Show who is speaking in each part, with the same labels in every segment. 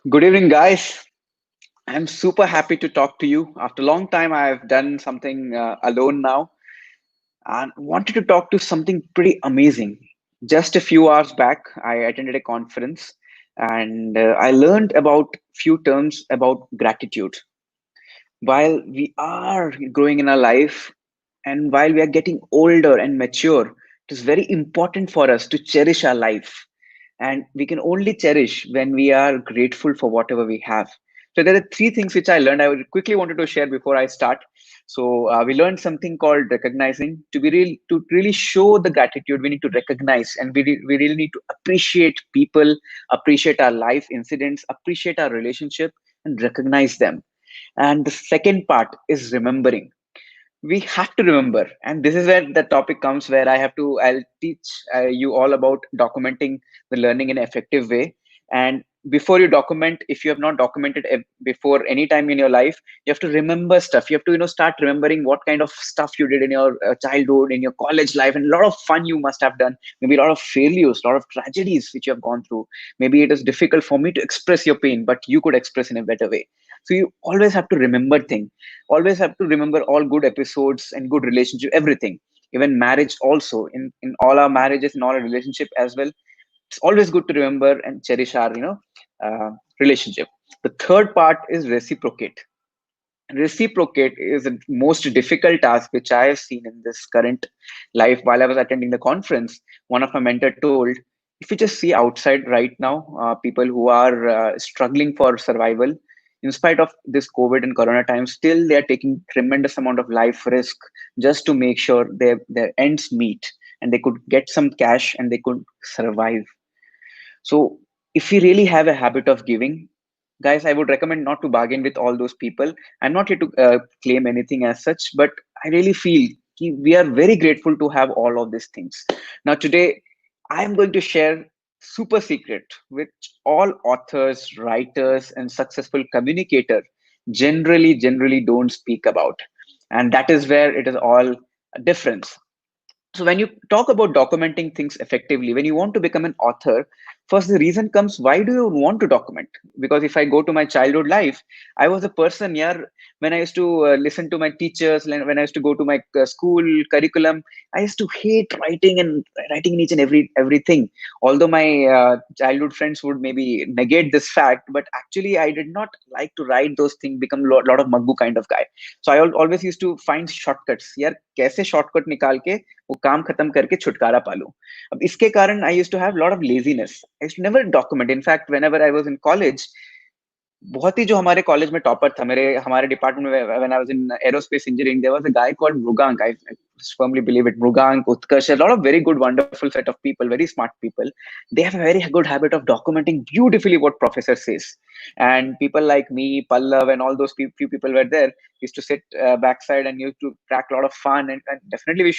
Speaker 1: Good evening, guys. I'm super happy to talk to you. After a long time, I've done something alone now and wanted to talk to something pretty amazing. Just a few hours back, I attended a conference and I learned about few terms about gratitude. While we are growing in our life and while we are getting older and mature, it is very important for us to cherish our life. And we can only cherish when we are grateful for whatever we have. So there are three things which I learned. I would quickly wanted to share before I start. So we learned something called recognizing. To really show the gratitude, we need to recognize, and we really need to appreciate people, appreciate our life incidents, appreciate our relationship, and recognize them. And the second part is remembering. We have to remember, and this is where the topic comes, where I'll teach you all about documenting the learning in an effective way. And before you document, if you have not documented before any time in your life, you have to remember stuff. You have to start remembering what kind of stuff you did in your childhood, in your college life, and a lot of fun you must have done, maybe a lot of failures, a lot of tragedies which you have gone through. Maybe it is difficult for me to express your pain, but you could express in a better way. So you always have to remember things, always have to remember all good episodes and good relationship, everything, even marriage also, in all our marriages, in all our relationship as well. It's always good to remember and cherish our uh, relationship. The third part is reciprocate. Reciprocate is the most difficult task which I have seen in this current life. While I was attending the conference, one of my mentor told, if you just see outside right now, people who are struggling for survival, in spite of this COVID and Corona time, still they are taking tremendous amount of life risk just to make sure their ends meet and they could get some cash and they could survive. So if we really have a habit of giving, guys, I would recommend not to bargain with all those people. I'm not here to claim anything as such, but I really feel we are very grateful to have all of these things. Now, today, I am going to share super secret which all authors, writers, and successful communicator generally don't speak about. And that is where it is all a difference. So when you talk about documenting things effectively, when you want to become an author, first the reason comes, why do you want to document? Because if I go to my childhood life, I was a person, yeah, when I used to listen to my teachers, when I used to go to my school curriculum, I used to hate writing in each and everything. Although my childhood friends would maybe negate this fact, but actually I did not like to write those things, become lot of maggu kind of guy. So always used to find shortcuts, यार कैसे shortcut निकाल के वो काम खत्म करके छुटकारा पालूं. अब इसके कारण I used to have a lot of laziness. I used to never document. In fact, whenever I was in college, बहुत ही जो हमारे कॉलेज में टॉपर था, मेरे हमारे डिपार्टमेंट में, when I was in aerospace engineering, there was a guy called Mrigank. I firmly believe it, Mrugank, Utkarsh, a lot of very good, wonderful set of people, very smart people. They have a very good habit of documenting beautifully what professor says. And people like me, Pallav, and all those few people were there, used to sit backside and used to crack a lot of fun. And definitely we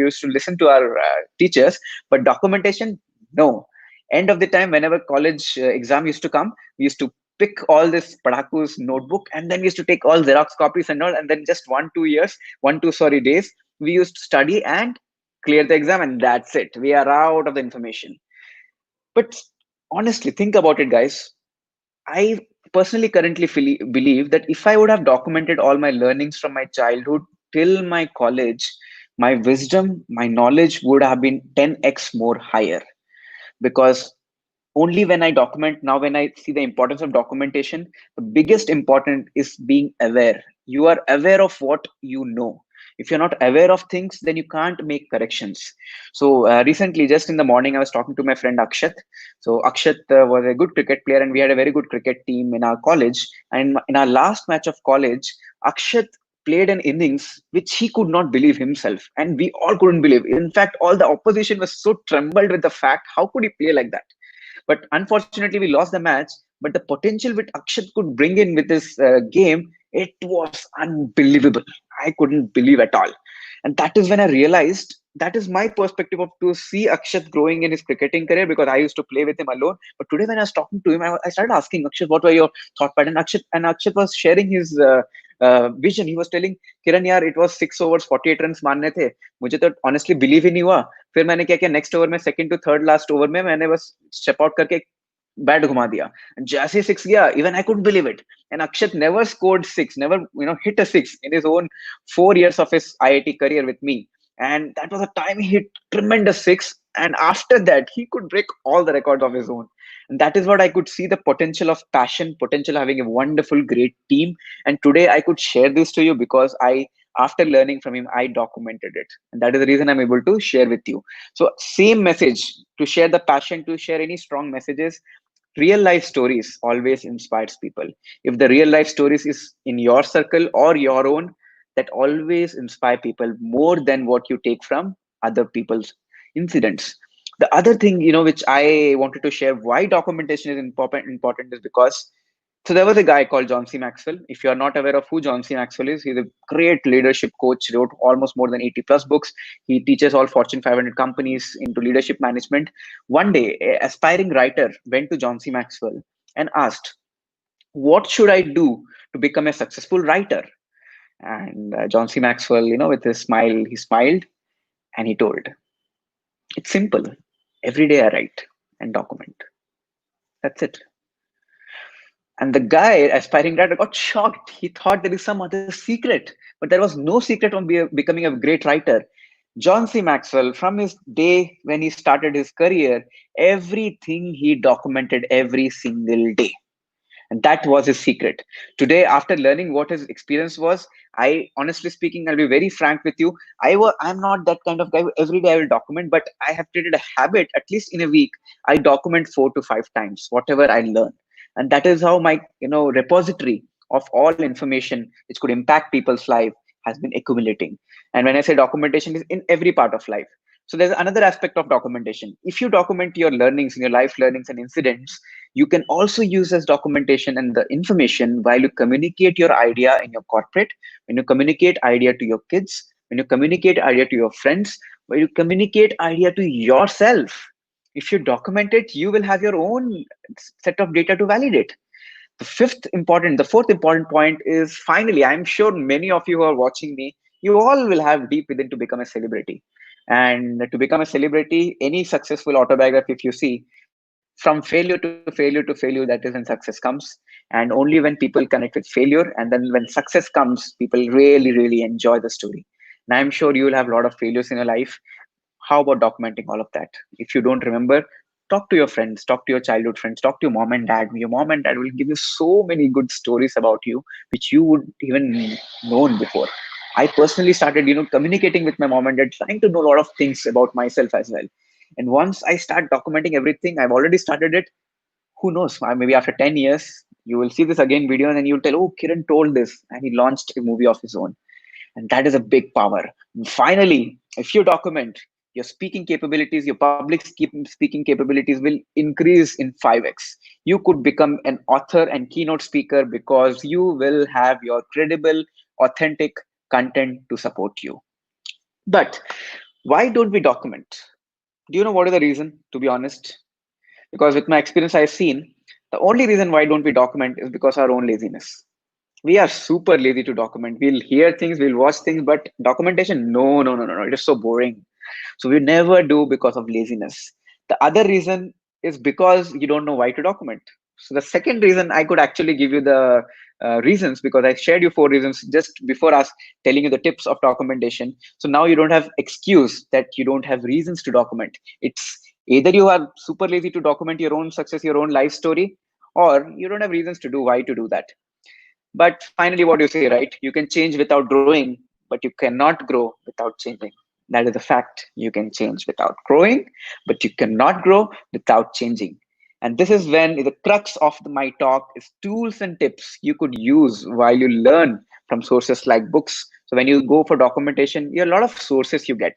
Speaker 1: used to listen to our teachers, but documentation, no. End of the time, whenever college exam used to come, we used to pick all this Padaku's notebook, and then we used to take all Xerox copies and all, and then just 1 2 years, 1 2 days, we used to study and clear the exam, and that's it. We are out of the information. But honestly, think about it, guys. I personally currently believe that if I would have documented all my learnings from my childhood till my college, my wisdom, my knowledge would have been 10x more higher. Because only when I document, now when I see the importance of documentation, the biggest important is being aware. You are aware of what you know. If you're not aware of things, then you can't make corrections. So recently, just in the morning, I was talking to my friend Akshat. So Akshat was a good cricket player, and we had a very good cricket team in our college. And in our last match of college, Akshat played an innings which he could not believe himself, and we all couldn't believe. In fact, all the opposition was so trembled with the fact, how could he play like that? But unfortunately, we lost the match. But the potential which Akshat could bring in with this game, it was unbelievable. I couldn't believe at all. And that is when I realized, that is my perspective of to see Akshat growing in his cricketing career, because I used to play with him alone. But today, when I was talking to him, I started asking Akshat, what were your thought pattern? And Akshat was sharing his vision. He was telling, Kiran, yaar, it was 6 overs, 48 runs मारने थे. मुझे तो honestly believe ही नहीं हुआ. फिर मैंने क्या किया, नेक्स्ट ओवर में, second to third last over में, मैंने बस स्टेप आउट करके बैट घुमा दिया. And जैसे six गया, even I couldn't believe it. And Akshat never scored six, never hit a six in his own 4 years of his IIT career with me. And that was a time he hit tremendous six. And after that, he could break all the records of his own. And that is what I could see, the potential of passion, potential of having a wonderful, great team. And today I could share this to you because after learning from him, I documented it. And that is the reason I'm able to share with you. So, same message, to share the passion, to share any strong messages. Real life stories always inspires people. If the real life stories is in your circle or your own, that always inspire people more than what you take from other people's incidents. The other thing, which I wanted to share, why documentation is important is because, so there was a guy called John C. Maxwell. If you are not aware of who John C. Maxwell is, he's a great leadership coach, wrote almost more than 80 plus books. He teaches all Fortune 500 companies into leadership management. One day, an aspiring writer went to John C. Maxwell and asked, what should I do to become a successful writer? And John C. Maxwell, with his smile, he smiled and he told, it's simple. Every day I write and document. That's it. And the guy, aspiring writer, got shocked. He thought there is some other secret, but there was no secret on becoming a great writer. John C. Maxwell, from his day when he started his career, everything he documented every single day. And that was his secret. Today, after learning what his experience was, I honestly speaking, I'll be very frank with you. I'm not that kind of guy who every day I will document, but I have created a habit, at least in a week, I document 4 to 5 times, whatever I learn. And that is how my repository of all information which could impact people's life has been accumulating. And when I say documentation, is in every part of life. So there's another aspect of documentation. If you document your learnings in your life learnings and incidents, you can also use as documentation and the information while you communicate your idea in your corporate, when you communicate idea to your kids, when you communicate idea to your friends, when you communicate idea to yourself. If you document it, you will have your own set of data to validate. The fourth important point is, finally, I'm sure many of you who are watching me, you all will have deep within to become a celebrity. And to become a celebrity, any successful autobiography, if you see, from failure to failure to failure, that is when success comes. And only when people connect with failure, and then when success comes, people really, really enjoy the story. And I'm sure you will have a lot of failures in your life. How about documenting all of that? If you don't remember, talk to your friends, talk to your childhood friends, talk to your mom and dad. Your mom and dad will give you so many good stories about you which you would even known before. I personally started communicating with my mom and dad, trying to know a lot of things about myself as well. And once I start documenting everything, I've already started it. Who knows, maybe after 10 years you will see this again video, and then you'll tell, oh, Kiran told this and he launched a movie of his own. And that is a big power. Finally, if you document, your speaking capabilities, your public speaking capabilities will increase in 5x. You could become an author and keynote speaker because you will have your credible, authentic content to support you. But why don't we document? Do you know what is the reason, to be honest? Because with my experience, I've seen the only reason why don't we document is because our own laziness. We are super lazy to document. We'll hear things, we'll watch things, but documentation, no, no, no, no, no. It is so boring. So we never do because of laziness. The other reason is because you don't know why to document. So the second reason, I could actually give you the reasons, because I shared you 4 reasons just before us telling you the tips of documentation. So now you don't have excuse that you don't have reasons to document. It's either you are super lazy to document your own success, your own life story, or you don't have reasons to do why to do that. But finally, what you say, right? You can change without growing, but you cannot grow without changing. That is a fact. You can change without growing, but you cannot grow without changing. And this is when the crux of my talk is tools and tips you could use while you learn from sources like books. So when you go for documentation, you have a lot of sources you get.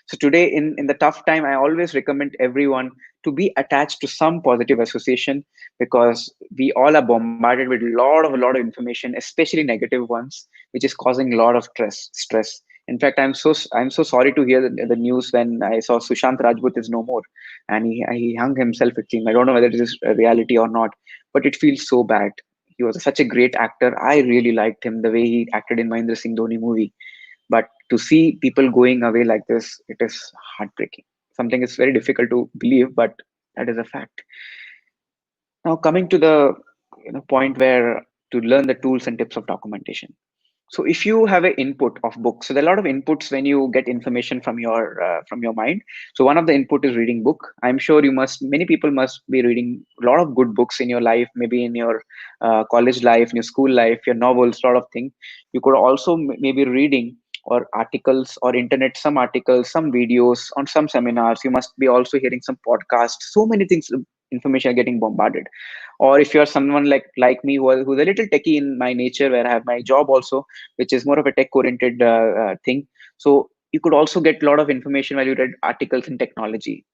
Speaker 1: So today, in the tough time, I always recommend everyone to be attached to some positive association, because we all are bombarded with a lot of information, especially negative ones, which is causing a lot of stress. In fact, I'm so sorry to hear the news when I saw Sushant Rajput is no more, and he hung himself. It seemed, I don't know whether it is a reality or not, but it feels so bad. He was such a great actor. I really liked him, the way he acted in Mahendra Singh Dhoni movie. But to see people going away like this, it is heartbreaking. Something is very difficult to believe, but that is a fact. Now, coming to the point where to learn the tools and tips of documentation. So if you have an input of books, so there are a lot of inputs when you get information from your mind. So one of the input is reading book. I'm sure many people must be reading a lot of good books in your life, maybe in your college life, in your school life, your novels, a lot of things. You could also maybe reading or articles or internet, some articles, some videos on some seminars. You must be also hearing some podcasts. So many things, information are getting bombarded. Or if you're someone like me who's a little techie in my nature, where I have my job also, which is more of a tech oriented thing. So you could also get a lot of information while you read articles in technology.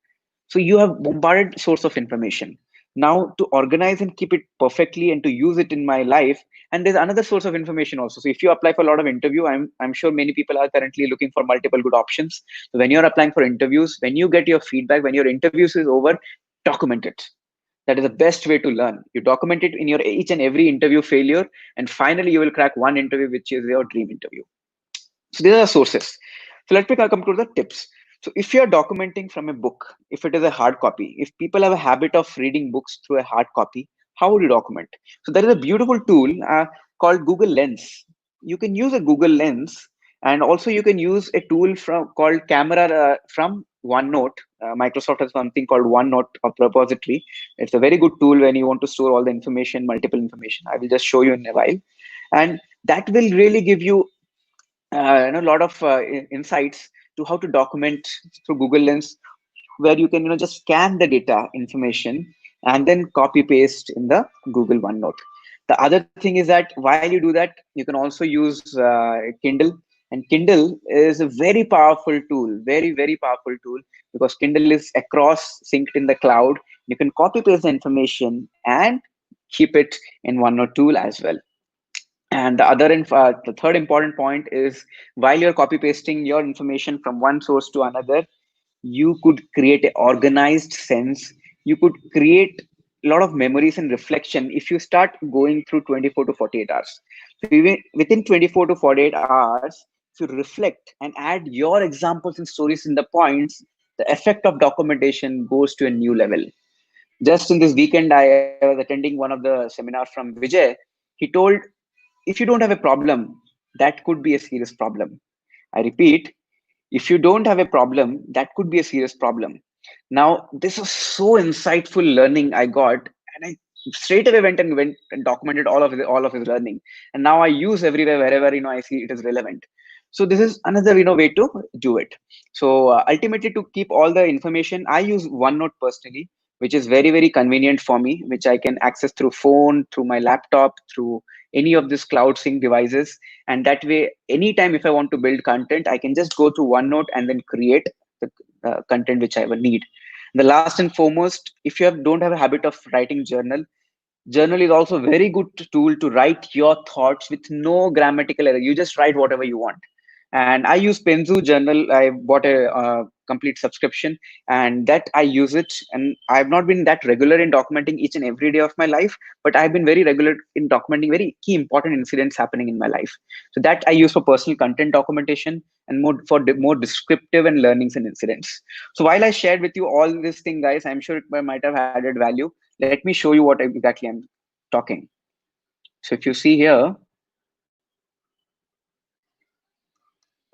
Speaker 1: So you have bombarded source of information. Now to organize and keep it perfectly and to use it in my life, and there's another source of information also. So if you apply for a lot of interview, I'm sure many people are currently looking for multiple good options. So when you're applying for interviews, when you get your feedback, when your interviews is over, document it. That is the best way to learn. You document it in your each and every interview failure, and finally you will crack one interview, which is your dream interview. So these are sources. So let me come to the tips. So if you're documenting from a book, if it is a hard copy, if people have a habit of reading books through a hard copy, how would you document? So there is a beautiful tool called Google Lens. You can use a Google Lens, and also you can use a tool from called Camera from OneNote. Microsoft has something called OneNote of repository. It's a very good tool when you want to store all the information, multiple information. I will just show you in a while, and that will really give you a lot of insights to how to document through Google Lens, where you can just scan the data information and then copy paste in the Google OneNote. The other thing is that while you do that, you can also use Kindle, and Kindle is a very powerful tool, very powerful tool, because Kindle is across synced in the cloud. You can copy paste the information and keep it in OneNote tool as well. And the third important point is, while you're copy pasting your information from one source to another, you could create an organized sense. You could create a lot of memories and reflection if you start going through 24 to 48 hours. So even within 24 to 48 hours, if you reflect and add your examples and stories in the points, the effect of documentation goes to a new level. Just in this weekend, I was attending one of the seminars from Vijay. He told, if you don't have a problem, that could be a serious problem. I repeat, if you don't have a problem, that could be a serious problem. Now, this was so insightful learning I got, and I straight away went and documented all of his learning. And now I use everywhere wherever I see it is relevant. So this is another way to do it. So ultimately, to keep all the information, I use OneNote personally, which is very convenient for me, which I can access through phone, through my laptop, through any of these cloud sync devices. And that way, anytime if I want to build content, I can just go to OneNote and then create the content which I will need. The last and foremost, if don't have a habit of writing journal is also a very good tool to write your thoughts with no grammatical error. You just write whatever you want. And I use Penzu journal. I bought a complete subscription, and that I use it. And I've not been that regular in documenting each and every day of my life, but I've been very regular in documenting very key important incidents happening in my life. So that I use for personal content documentation, and more for more descriptive and learnings and incidents. So while I shared with you all this thing, guys, I'm sure it might have added value. Let me show you what exactly I'm talking. So if you see here,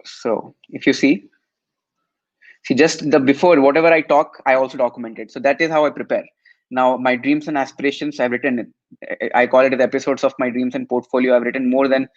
Speaker 1: so if you see just the before, whatever I talk, I also document it. So that is how I prepare. Now my dreams and aspirations, I've written it. I call it the episodes of my dreams and portfolio. I've written more than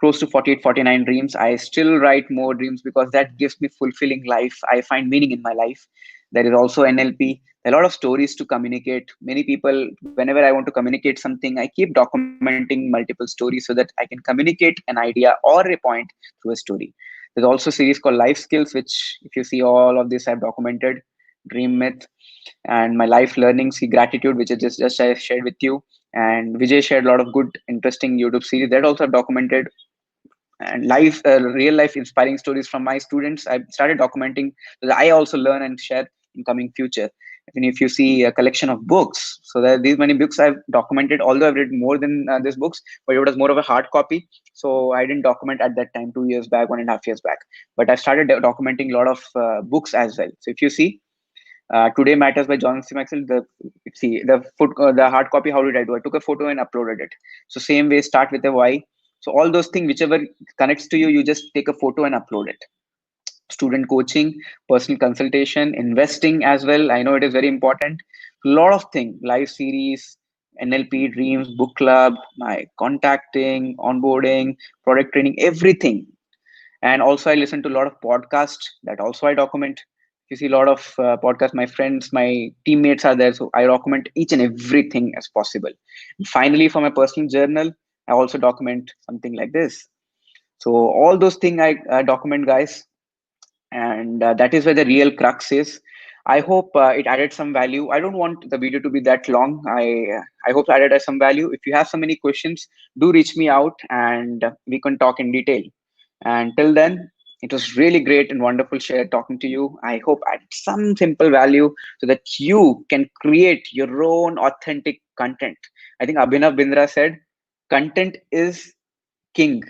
Speaker 1: close to 48, 49 dreams. I still write more dreams because that gives me fulfilling life. I find meaning in my life. There is also NLP, a lot of stories to communicate. Many people, whenever I want to communicate something, I keep documenting multiple stories so that I can communicate an idea or a point through a story. There's also a series called Life Skills, which, if you see, all of this I've documented. Dream Myth, and my life learnings, gratitude, which is just I shared with you. And Vijay shared a lot of good, interesting YouTube series that also I've documented. And real life inspiring stories from my students, I started documenting, so that I also learn and share in coming future. Even if you see a collection of books, so there are these many books I've documented, although I've read more than these books, but it was more of a hard copy. So I didn't document at that time, 2 years back, 1.5 years back. But I started documenting a lot of books as well. So if you see, Today Matters by John C. Maxwell. See the hard copy. How did I do? I took a photo and uploaded it. So same way, start with a why. So all those things, whichever connects to you, you just take a photo and upload it. Student coaching, personal consultation, investing as well. I know it is very important. Lot of things, live series, NLP, dreams, book club, my contacting, onboarding, product training, everything. And also I listen to a lot of podcasts that also I document. You see a lot of podcasts, my friends, my teammates are there. So I document each and everything as possible. And finally, for my personal journal, I also document something like this. So all those things I document, guys, and that is where the real crux is. I hope it added some value. I don't want the video to be that long. I hope it added some value. If you have so many questions, do reach me out and we can talk in detail. And till then, it was really great and wonderful share talking to you. I hope I added some simple value so that you can create your own authentic content. I think Abhinav Bindra said content is king.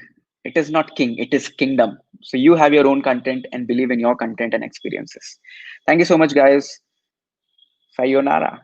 Speaker 1: It is not king, it is kingdom. So you have your own content and believe in your content and experiences. Thank you so much, guys. Sayonara.